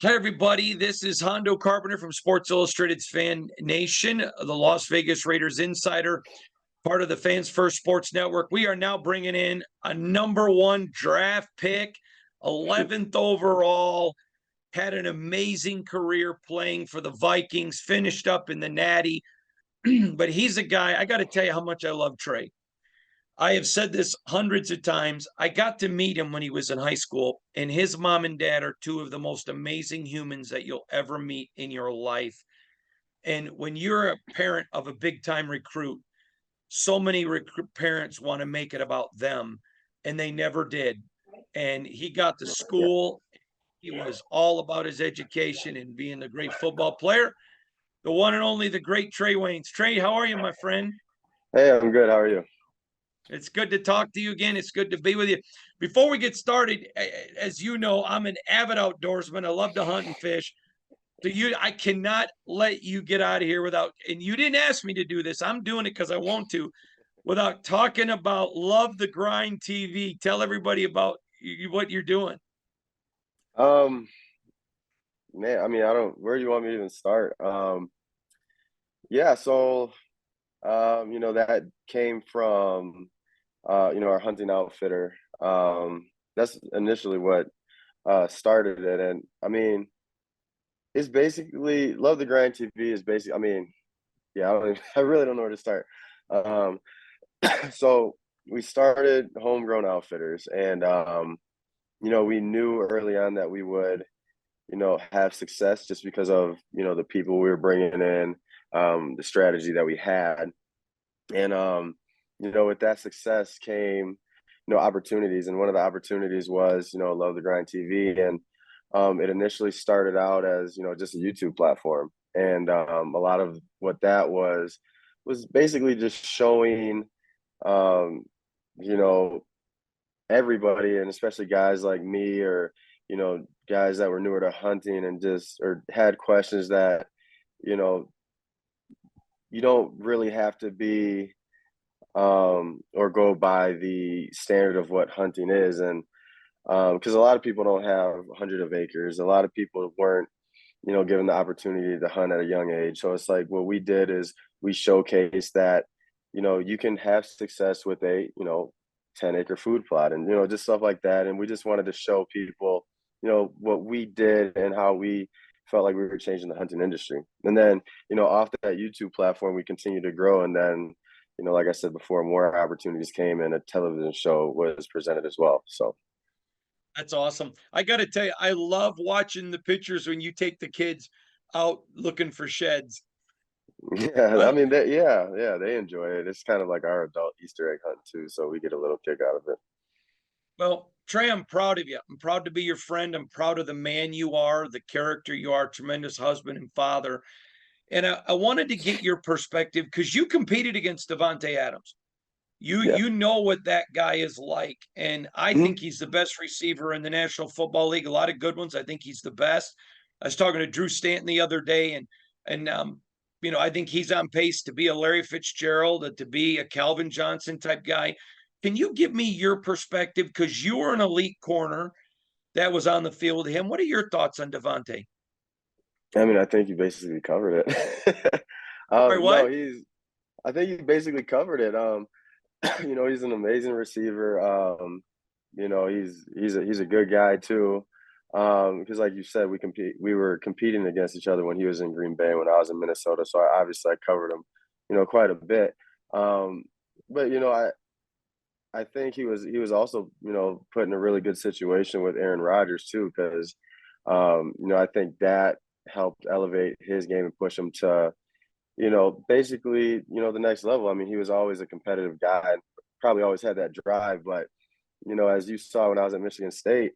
Hi, everybody. This is Hondo Carpenter from Sports Illustrated's Fan Nation, the Las Vegas Raiders insider, part of the Fans First Sports Network. We are now bringing in a number one draft pick, 11th overall, had an amazing career playing for the Vikings, finished up in the Natty. But he's a guy, I got to tell you how much I love Trae. I have said this hundreds of times. I got to meet him when he was in high school, and his mom and dad are two of the most amazing humans that you'll ever meet in your life. And when you're a parent of a big time recruit, so many parents want to make it about them, and they never did. And he got to school. He was all about his education and being a great football player. The one and only, the great Trae Waynes. Trae, how are you, my friend? Hey, I'm good. How are you? It's good to talk to you again. It's good to be with you. Before we get started, as you know, I'm an avid outdoorsman. I love to hunt and fish. I cannot let you get out of here without, and you didn't ask me to do this. I'm doing it because I want to, without talking about Love the Grind TV. Tell everybody about what you're doing. Um, Man, I mean, I don't, where do you want me to even start? Yeah, so, that came from, our hunting outfitter. That's initially what started it. And I mean, it's basically, Love the Grind TV is basically, I mean, yeah, I really don't know where to start. Um, so we started Homegrown Outfitters, and, we knew early on that we would have success just because of, the people we were bringing in, the strategy that we had. And, with that success came, opportunities. And one of the opportunities was, Love the Grind TV. And it initially started out as, just a YouTube platform. And a lot of what that was basically just showing, um, you know, everybody, and especially guys like me, or guys that were newer to hunting and just or had questions that you know you don't really have to be or go by the standard of what hunting is. And because a lot of people don't have 100 of acres, a lot of people weren't given the opportunity to hunt at a young age. So it's like what we did is we showcased that you can have success with a 10-acre food plot, and just stuff like that. And we just wanted to show people what we did and how we felt like we were changing the hunting industry. And then off that YouTube platform we continued to grow. And then like I said before, more opportunities came and a television show was presented as well. So That's awesome. I got to tell you, I love watching the pictures when you take the kids out looking for sheds. yeah, I I, mean, yeah, they enjoy it. It's kind of like our adult Easter egg hunt too, so we get a little kick out of it. Well, Trae, I'm proud of you. I'm proud to be your friend. I'm proud of the man you are, the character you are, tremendous husband and father. And I wanted to get your perspective because you competed against Davante Adams. You Yeah. you know what that guy is like, and I Mhm. think he's the best receiver in the National Football League. A lot of good ones. I think he's the best. I was talking to Drew Stanton the other day, and I think he's on pace to be a Larry Fitzgerald, to be a Calvin Johnson type guy. Can you give me your perspective? Because you were an elite corner that was on the field with him. What are your thoughts on Davante? I mean, I think you basically covered it. Sorry, No, what? I think you basically covered it. He's an amazing receiver. He's a good guy too. Because like you said, we were competing against each other when he was in Green Bay, when I was in Minnesota. So I covered him, quite a bit. Um, but I think he was also put in a really good situation with Aaron Rodgers too, because I think that helped elevate his game and push him to basically the next level. I mean, he was always a competitive guy, and probably always had that drive. But as you saw when I was at Michigan State,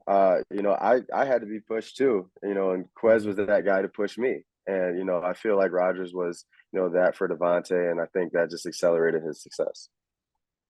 I had to be pushed too. And Quez was that guy to push me. And I feel like Rodgers was that for Davante, and I think that just accelerated his success.